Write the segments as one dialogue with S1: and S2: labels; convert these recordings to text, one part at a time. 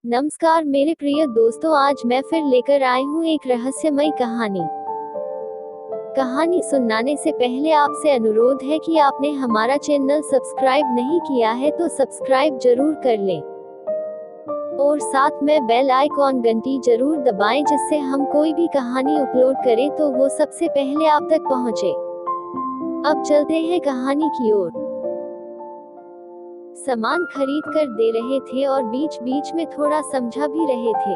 S1: नमस्कार मेरे प्रिय दोस्तों, आज मैं फिर लेकर आई हूँ एक रहस्यमयी कहानी। कहानी सुनाने से पहले आपसे अनुरोध है कि आपने हमारा चैनल सब्सक्राइब नहीं किया है तो सब्सक्राइब जरूर कर लें और साथ में बेल आइकॉन घंटी जरूर दबाएं, जिससे हम कोई भी कहानी अपलोड करें तो वो सबसे पहले आप तक पहुँचे। अब चलते हैं कहानी की ओर। सामान खरीद कर दे रहे थे और बीच बीच में थोड़ा समझा भी रहे थे।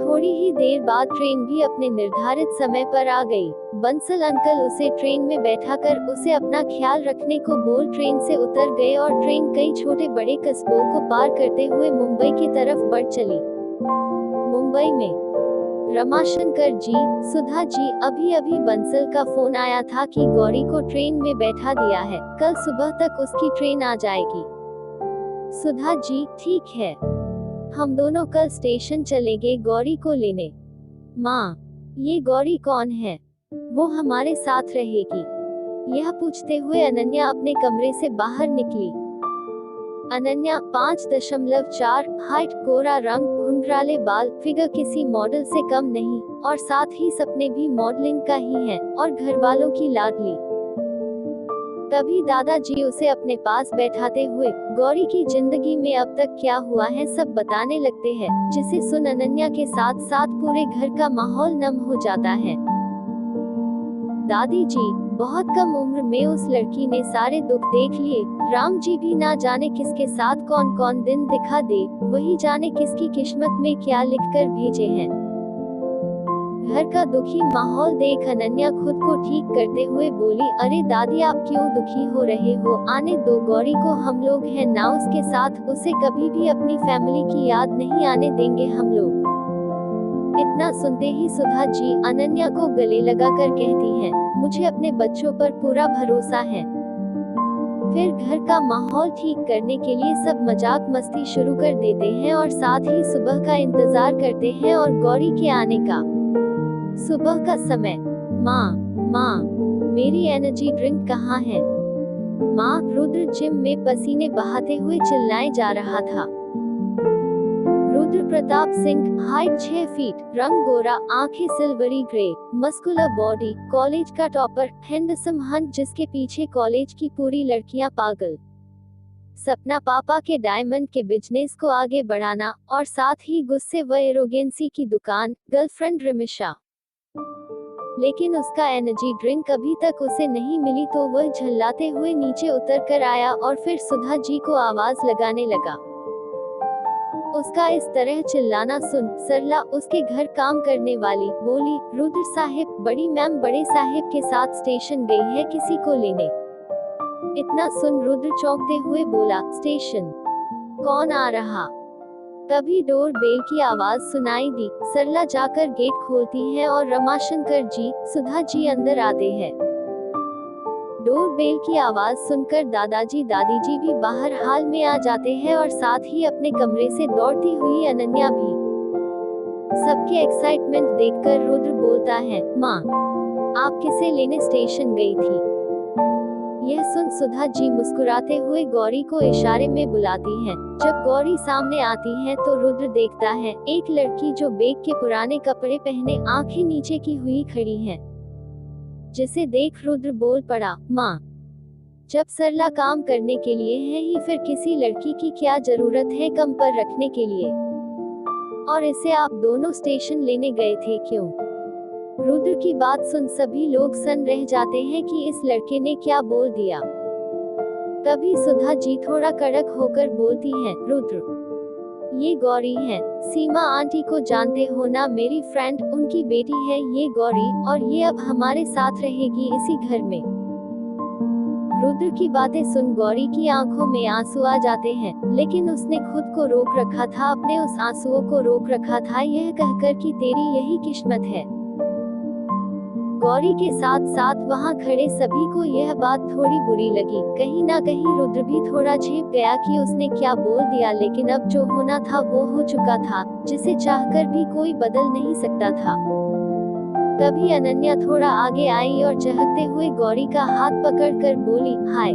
S1: थोड़ी ही देर बाद ट्रेन भी अपने निर्धारित समय पर आ गई। बंसल अंकल उसे ट्रेन में बैठाकर उसे अपना ख्याल रखने को बोल ट्रेन से उतर गए और ट्रेन कई छोटे बड़े कस्बों को पार करते हुए मुंबई की तरफ बढ़ चली। मुंबई में रमाशंकर जी, सुधा जी, अभी अभी बंसल का फोन आया था कि गौरी को ट्रेन में बैठा दिया है, कल सुबह तक उसकी ट्रेन आ जाएगी। सुधा जी, ठीक है, हम दोनों कल स्टेशन चलेंगे गौरी को लेने। माँ, ये गौरी कौन है? वो हमारे साथ रहेगी? यह पूछते हुए अनन्या अपने कमरे से बाहर निकली। अनन्या 5.4 हाइट, गोरा रंग, घुंघराले बाल, फिगर किसी मॉडल से कम नहीं और साथ ही सपने भी मॉडलिंग का ही है और घर वालों की लाडली। तभी दादाजी उसे अपने पास बैठाते हुए गौरी की जिंदगी में अब तक क्या हुआ है सब बताने लगते हैं, जिसे सुन अनन्या के साथ साथ पूरे घर का माहौल नम हो जाता है। दादी जी, बहुत कम उम्र में उस लड़की ने सारे दुख देख लिए। राम जी भी ना जाने किसके साथ कौन कौन दिन दिखा दे, वही जाने किसकी किस्मत में क्या लिखकर भेजे हैं। घर का दुखी माहौल देख अनन्या खुद को ठीक करते हुए बोली, अरे दादी, आप क्यों दुखी हो रहे हो? आने दो गौरी को, हम लोग हैं ना उसके साथ, उसे कभी भी अपनी फैमिली की याद नहीं आने देंगे हम लोग। इतना सुनते ही सुधा जी अनन्या को गले लगाकर कहती हैं, मुझे अपने बच्चों पर पूरा भरोसा है। फिर घर का माहौल ठीक करने के लिए सब मजाक मस्ती शुरू कर देते हैं और साथ ही सुबह का इंतजार करते हैं और गौरी के आने का। सुबह का समय। माँ, मेरी एनर्जी ड्रिंक कहाँ है? माँ, रुद्र जिम में पसीने बहाते हुए चिल्लाए जा रहा था। रुद्र प्रताप सिंह, हाइट 6 फीट, रंग गोरा, आंखें silvery grey, muscular body, college का टॉपर, हैंडसम हंट जिसके पीछे कॉलेज की पूरी लड़कियां पागल। सपना पापा के डायमंड के बिजनेस को आगे बढ़ाना और साथ ही गुस्से व एरोगेंसी की दुकान, गर्लफ्रेंड रिमिशा। लेकिन उसका एनर्जी ड्रिंक अभी तक उसे नहीं मिली तो वह झल्लाते हुए नीचे उतर कर आया और फिर सुधा जी को आवाज लगाने लगा। उसका इस तरह चिल्लाना सुन सरला, उसके घर काम करने वाली, बोली, रुद्र साहिब, बड़ी मैम बड़े साहिब के साथ स्टेशन गई है किसी को लेने। इतना सुन रुद्र चौंकते हुए बोला, स्टेशन? कौन आ रहा? तभी डोर बेल की आवाज सुनाई दी। सरला जाकर गेट खोलती है और रमाशंकर जी, सुधा जी अंदर आते हैं। डोर बेल की आवाज सुनकर दादाजी दादी जी भी बाहर हाल में आ जाते हैं और साथ ही अपने कमरे से दौड़ती हुई अनन्या भी। सबके एक्साइटमेंट देखकर रुद्र बोलता है, माँ, आप किसे लेने स्टेशन गई थी? यह सुन सुधा जी मुस्कुराते हुए गौरी को इशारे में बुलाती हैं। जब गौरी सामने आती है तो रुद्र देखता है एक लड़की जो बेग के पुराने कपड़े पहने आंखें नीचे की हुई खड़ी है, जिसे देख रुद्र बोल पड़ा, माँ, जब सरला काम करने के लिए है ही फिर किसी लड़की की क्या जरूरत है कम पर रखने के लिए? और इसे आप दोनों स्टेशन लेने गए थे क्यों? रुद्र की बात सुन सभी लोग सन रह जाते हैं कि इस लड़के ने क्या बोल दिया। तभी सुधा जी थोड़ा कड़क होकर बोलती हैं, रुद्र, ये गौरी है, सीमा आंटी को जानते हो ना, मेरी फ्रेंड, उनकी बेटी है ये गौरी और ये अब हमारे साथ रहेगी इसी घर में। रुद्र की बातें सुन गौरी की आंखों में आंसू आ जाते हैं, लेकिन उसने खुद को रोक रखा था, अपने उस आंसुओं को रोक रखा था यह कहकर कि तेरी यही किस्मत है। गौरी के साथ साथ वहाँ खड़े सभी को यह बात थोड़ी बुरी लगी। कहीं ना कहीं रुद्र भी थोड़ा झेप गया कि उसने क्या बोल दिया, लेकिन अब जो होना था वो हो चुका था, जिसे चाहकर भी कोई बदल नहीं सकता था। तभी अनन्या थोड़ा आगे आई और चहकते हुए गौरी का हाथ पकड़कर बोली, हाय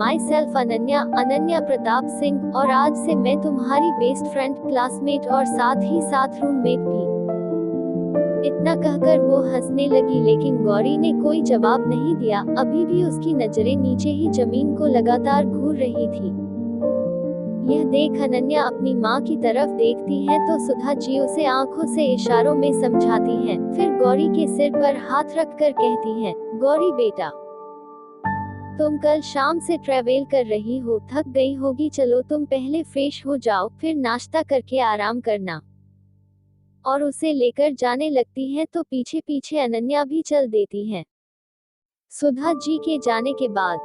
S1: माई सेल्फ अनन्या, अनन्या प्रताप सिंह, और आज से मैं तुम्हारी बेस्ट फ्रेंड, क्लासमेट और साथ ही साथ रूममेट भी। इतना कहकर वो हंसने लगी, लेकिन गौरी ने कोई जवाब नहीं दिया। अभी भी उसकी नजरें नीचे ही जमीन को लगातार घूर रही थी। यह देख अनन्या अपनी माँ की तरफ देखती है तो सुधा जी उसे आंखों से इशारों में समझाती हैं। फिर गौरी के सिर पर हाथ रखकर कहती हैं, गौरी बेटा, तुम कल शाम से ट्रैवल कर रही हो, थक गई होगी, चलो तुम पहले फ्रेश हो जाओ, फिर नाश्ता करके आराम करना। और उसे लेकर जाने लगती है तो पीछे पीछे अनन्या भी चल देती है। सुधा जी के जाने के बाद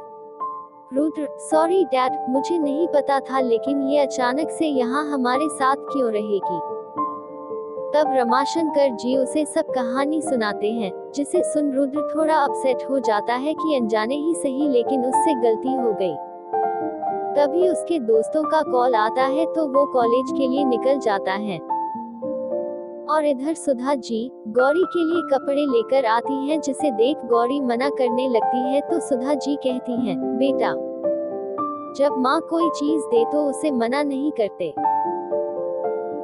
S1: रुद्र, सॉरी डैड, मुझे नहीं पता था, लेकिन ये अचानक से यहाँ हमारे साथ क्यों रहेगी। तब रमाशंकर जी उसे सब कहानी सुनाते हैं, जिसे सुन रुद्र थोड़ा अपसेट हो जाता है कि अनजाने ही सही, लेकिन उससे गलती हो गई। तभी उसके दोस्तों का कॉल आता है तो वो कॉलेज के लिए निकल जाता है। और इधर सुधा जी गौरी के लिए कपड़े लेकर आती हैं, जिसे देख गौरी मना करने लगती है तो सुधा जी कहती हैं, बेटा, जब माँ कोई चीज दे तो उसे मना नहीं करते।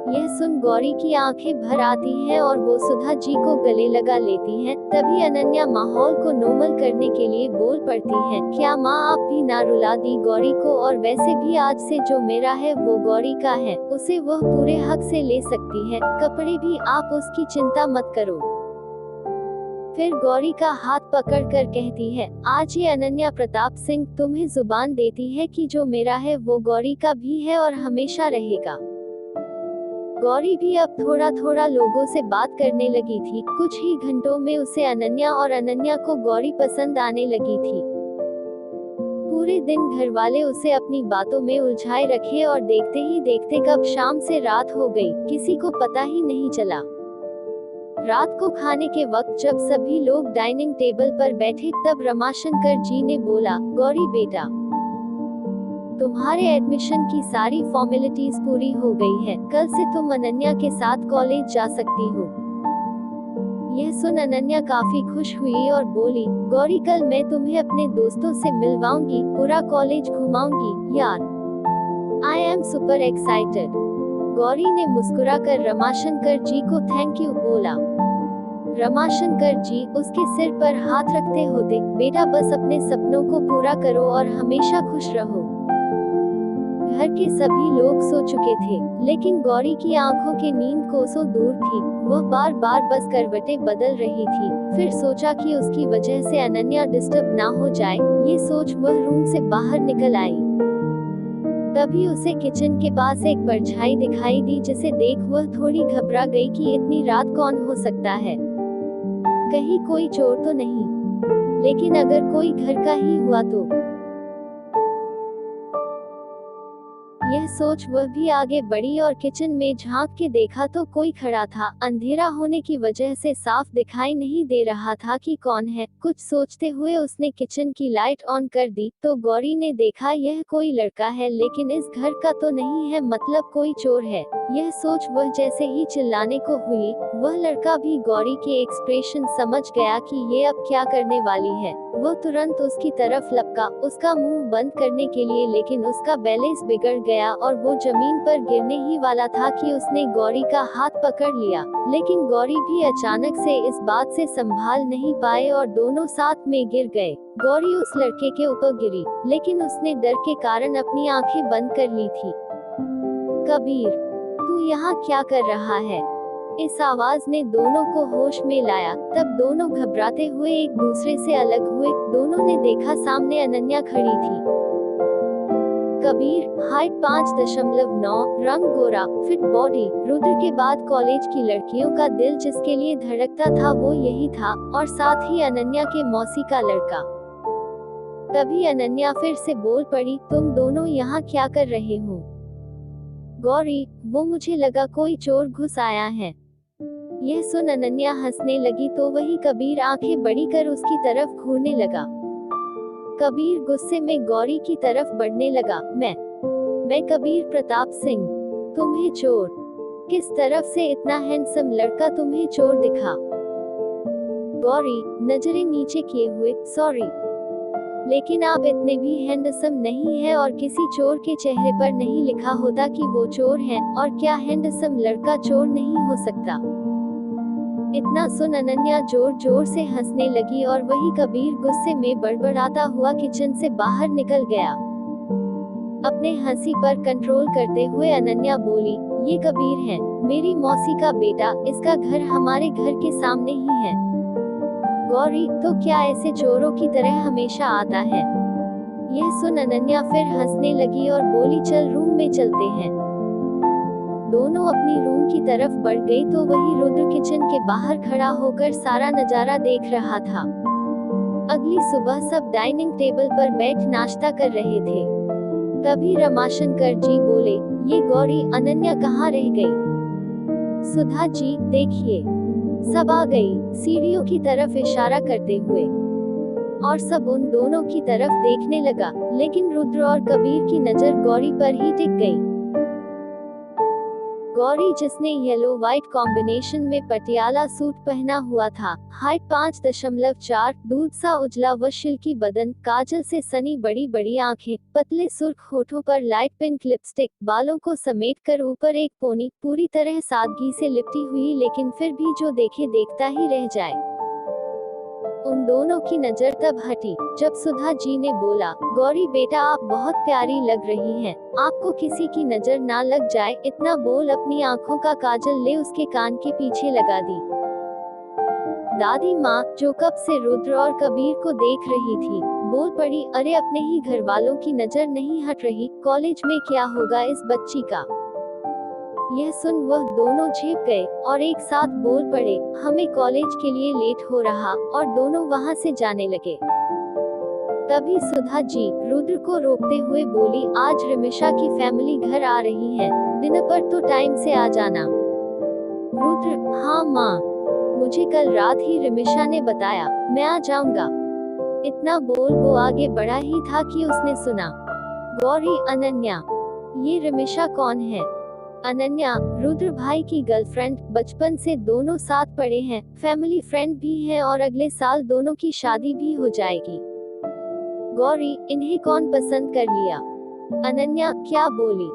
S1: यह सुन गौरी की आंखें भर आती हैं और वो सुधा जी को गले लगा लेती हैं। तभी अनन्या माहौल को नॉर्मल करने के लिए बोल पड़ती है, क्या माँ आप भी ना रुला दी गौरी को, और वैसे भी आज से जो मेरा है वो गौरी का है, उसे वह पूरे हक से ले सकती है, कपड़े भी, आप उसकी चिंता मत करो। फिर गौरी का हाथ पकड़कर कहती है, आज ये अनन्या प्रताप सिंह तुम्हें जुबान देती है कि जो मेरा है वो गौरी का भी है और हमेशा रहेगा। गौरी भी अब थोड़ा थोड़ा लोगों से बात करने लगी थी। कुछ ही घंटों में उसे अनन्या और अनन्या को गौरी पसंद आने लगी थी। पूरे दिन घर वाले उसे अपनी बातों में उलझाए रखे और देखते ही देखते कब शाम से रात हो गई, किसी को पता ही नहीं चला। रात को खाने के वक्त जब सभी लोग डाइनिंग टेबल पर बैठे तब रमाशंकर जी ने बोला, गौरी बेटा, तुम्हारे एडमिशन की सारी फॉर्मेलिटीज पूरी हो गई है, कल से तुम अनन्या के साथ कॉलेज जा सकती हो। यह सुन अनन्या काफी खुश हुई और बोली, गौरी कल मैं तुम्हें अपने दोस्तों से मिलवाऊंगी, पूरा कॉलेज घुमाऊंगी, यार I am super excited. Gauri ने मुस्कुराकर रमाशंकर जी को थैंक यू बोला। रमाशंकर जी उसके सिर पर हाथ रखते होते, बेटा बस अपने सपनों को पूरा करो और हमेशा खुश रहो। घर के सभी लोग सो चुके थे, लेकिन गौरी की आंखों की नींद कोसों दूर थी। वह बार बार बस करवटें बदल रही थी। फिर सोचा कि उसकी वजह से अनन्या डिस्टर्ब ना हो जाए। ये सोच वह रूम से बाहर निकल आई। तभी उसे किचन के पास एक परछाई दिखाई दी, जिसे देख वह थोड़ी घबरा गई कि इतनी रात कौन हो सकता है, कहीं कोई चोर तो नहीं, लेकिन अगर कोई घर का ही हुआ तो। यह सोच वह भी आगे बढ़ी और किचन में झांक के देखा तो कोई खड़ा था। अंधेरा होने की वजह से साफ दिखाई नहीं दे रहा था कि कौन है। कुछ सोचते हुए उसने किचन की लाइट ऑन कर दी तो गौरी ने देखा यह कोई लड़का है, लेकिन इस घर का तो नहीं है, मतलब कोई चोर है। यह सोच वह जैसे ही चिल्लाने को हुई, वह लड़का भी गौरी के एक्सप्रेशन समझ गया कि ये अब क्या करने वाली है। वह तुरंत उसकी तरफ लपका, उसका मुंह बंद करने के लिए, लेकिन उसका बैलेंस बिगड़ गया और वो जमीन पर गिरने ही वाला था कि उसने गौरी का हाथ पकड़ लिया। लेकिन गौरी भी अचानक से इस बात से संभाल नहीं पाए और दोनों साथ में गिर गए। गौरी उस लड़के के ऊपर गिरी, लेकिन उसने डर के कारण अपनी आंखें बंद कर ली थी। कबीर, तू यहाँ क्या कर रहा है? इस आवाज ने दोनों को होश में लाया। तब दोनों घबराते हुए एक दूसरे से अलग हुए। दोनों ने देखा सामने अनन्या खड़ी थी। कबीर, हाइट 5.9, रंग गोरा, फिट बॉडी। रुद्र के बाद कॉलेज की लड़कियों का दिल जिसके लिए धड़कता था वो यही था, और साथ ही अनन्या के मौसी का लड़का। तभी अनन्या फिर से बोल पड़ी, तुम दोनों यहाँ क्या कर रहे हो? गौरी, वो मुझे लगा कोई चोर घुस आया है। यह सुन अनन्या हंसने लगी तो वही कबीर आंखें बड़ी कर उसकी तरफ घूरने लगा। कबीर गुस्से में गौरी की तरफ बढ़ने लगा। मैं कबीर प्रताप सिंह, तुम्हें चोर? किस तरफ से इतना हैंडसम लड़का तुम्हें चोर दिखा? गौरी नजरें नीचे किए हुए, सॉरी। लेकिन आप इतने भी हैंडसम नहीं है और किसी चोर के चेहरे पर नहीं लिखा होता कि वो चोर है, और क्या हैंडसम लड़का चोर नहीं हो सकता। इतना सुन अनन्या जोर जोर से हंसने लगी और वही कबीर गुस्से में बड़बड़ाता हुआ किचन से बाहर निकल गया। अपने हंसी पर कंट्रोल करते हुए अनन्या बोली, ये कबीर है, मेरी मौसी का बेटा, इसका घर हमारे घर के सामने ही है। गौरी, तो क्या ऐसे चोरों की तरह हमेशा आता है? यह सुन अनन्या फिर हंसने लगी और बोली, चल रूम में चलते हैं। दोनों अपनी रूम की तरफ बढ़ गई तो वही रुद्र किचन के बाहर खड़ा होकर सारा नजारा देख रहा था। अगली सुबह सब डाइनिंग टेबल पर बैठ नाश्ता कर रहे थे। तभी रमाशंकर जी बोले, ये गौरी अनन्या कहाँ रह गई? सुधा जी, देखिए, सब आ गई, सीढ़ियों की तरफ इशारा करते हुए। और सब उन दोनों की तरफ देखने लगा, लेकिन रुद्र और कबीर की नजर गौरी पर ही टिक गई। गौरी, जिसने येलो व्हाइट कॉम्बिनेशन में पटियाला सूट पहना हुआ था, हाइट 5.4, दूध सा उजला व शिल्की बदन, काजल से सनी बड़ी बड़ी आंखें, पतले सुर्ख होठों पर लाइट पिंक लिपस्टिक, बालों को समेटकर ऊपर एक पोनी, पूरी तरह सादगी से लिपटी हुई, लेकिन फिर भी जो देखे देखता ही रह जाए। उन दोनों की नजर तब हटी जब सुधा जी ने बोला, गौरी बेटा, आप बहुत प्यारी लग रही हैं, आपको किसी की नजर ना लग जाए। इतना बोल अपनी आंखों का काजल ले उसके कान के पीछे लगा दी। दादी माँ, जो कब से रुद्र और कबीर को देख रही थी, बोल पड़ी, अरे अपने ही घर वालों की नजर नहीं हट रही, कॉलेज में क्या होगा इस बच्ची का। यह सुन वह दोनों छिप गए और एक साथ बोल पड़े, हमें कॉलेज के लिए लेट हो रहा, और दोनों वहां से जाने लगे। तभी सुधा जी रुद्र को रोकते हुए बोली, आज रिमिशा की फैमिली घर आ रही है, डिनर पर तो टाइम से आ जाना। रुद्र, हाँ माँ, मुझे कल रात ही रिमिशा ने बताया, मैं आ जाऊंगा। इतना बोल वो आगे बढ़ा ही था कि उसने सुना, गौरी, अनन्या, ये रिमिशा कौन है? अनन्या, रुद्र भाई की गर्लफ्रेंड, बचपन से दोनों साथ पढ़े हैं, फैमिली फ्रेंड भी हैं और अगले साल दोनों की शादी भी हो जाएगी। गौरी, इन्हें कौन पसंद कर लिया? अनन्या, क्या बोली?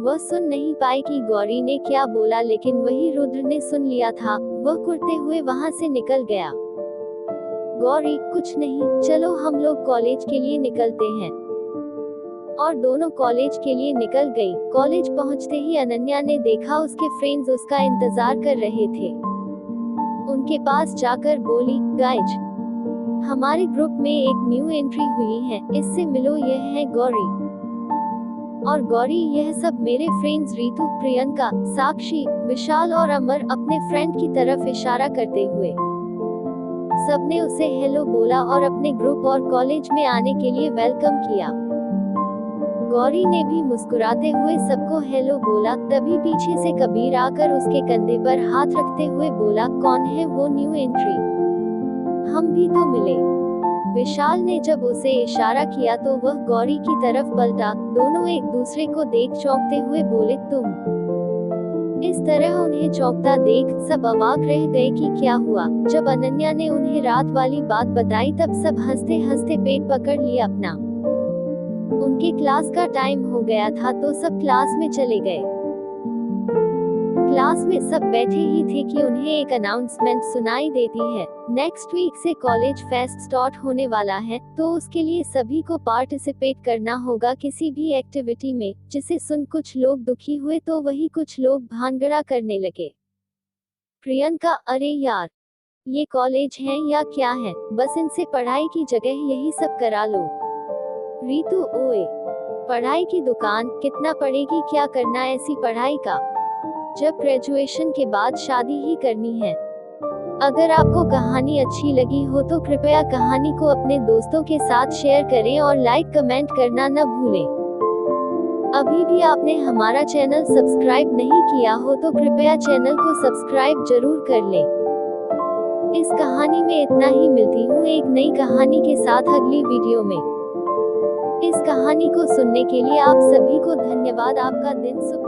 S1: वह सुन नहीं पाई कि गौरी ने क्या बोला, लेकिन वही रुद्र ने सुन लिया था। वह कुर्ते हुए वहां से निकल गया। गौरी, कुछ नहीं, चलो हम लोग कॉलेज के लिए निकलते हैं। और दोनों कॉलेज के लिए निकल गई। कॉलेज पहुंचते ही अनन्या ने देखा उसके फ्रेंड्स उसका इंतजार कर रहे थे। उनके पास जाकर बोली, गाइज, हमारे ग्रुप में एक न्यू एंट्री हुई है, इससे मिलो, यह है गौरी। और गौरी, यह सब मेरे फ्रेंड्स रीतू, प्रियंका, साक्षी, विशाल और अमर, अपने फ्रेंड की तरफ इशारा करते हुए। सबने उसे हेलो बोला और अपने ग्रुप और कॉलेज में आने के लिए वेलकम किया। गौरी ने भी मुस्कुराते हुए सबको हेलो बोला। तभी पीछे से कबीर आकर उसके कंधे पर हाथ रखते हुए बोला, कौन है वो न्यू एंट्री? हम भी तो मिले। विशाल ने जब उसे इशारा किया तो वह गौरी की तरफ पलटा। दोनों एक दूसरे को देख चौंकते हुए बोले, तुम? इस तरह उन्हें चौंकता देख सब अवाक रह गए कि क्या हुआ। जब अनन्या ने उन्हें रात वाली बात बताई तब सब हंसते हंसते पेट पकड़ लिया अपना। उनके क्लास का टाइम हो गया था तो सब क्लास में चले गए। क्लास में सब बैठे ही थे कि उन्हें एक अनाउंसमेंट सुनाई देती है। नेक्स्ट वीक से कॉलेज फेस्ट स्टार्ट होने वाला है, तो उसके लिए सभी को पार्टिसिपेट करना होगा किसी भी एक्टिविटी में। जिसे सुन कुछ लोग दुखी हुए तो वही कुछ लोग भांगड़ा करने लगे। प्रियंका, अरे यार, ये कॉलेज है या क्या है, बस इनसे पढ़ाई की जगह यही सब करा लो। रीतू, ओए, पढ़ाई की दुकान, कितना पढ़ेगी, क्या करना ऐसी पढ़ाई का, जब ग्रेजुएशन के बाद शादी ही करनी है। अगर आपको कहानी अच्छी लगी हो तो कृपया कहानी को अपने दोस्तों के साथ शेयर करें और लाइक कमेंट करना न भूलें। अभी भी आपने हमारा चैनल सब्सक्राइब नहीं किया हो तो कृपया चैनल को सब्सक्राइब जरूर कर लें। इस कहानी में इतना ही। मिलती हूँ एक नई कहानी के साथ अगली वीडियो में। इस कहानी को सुनने के लिए आप सभी को धन्यवाद। आपका दिन शुभ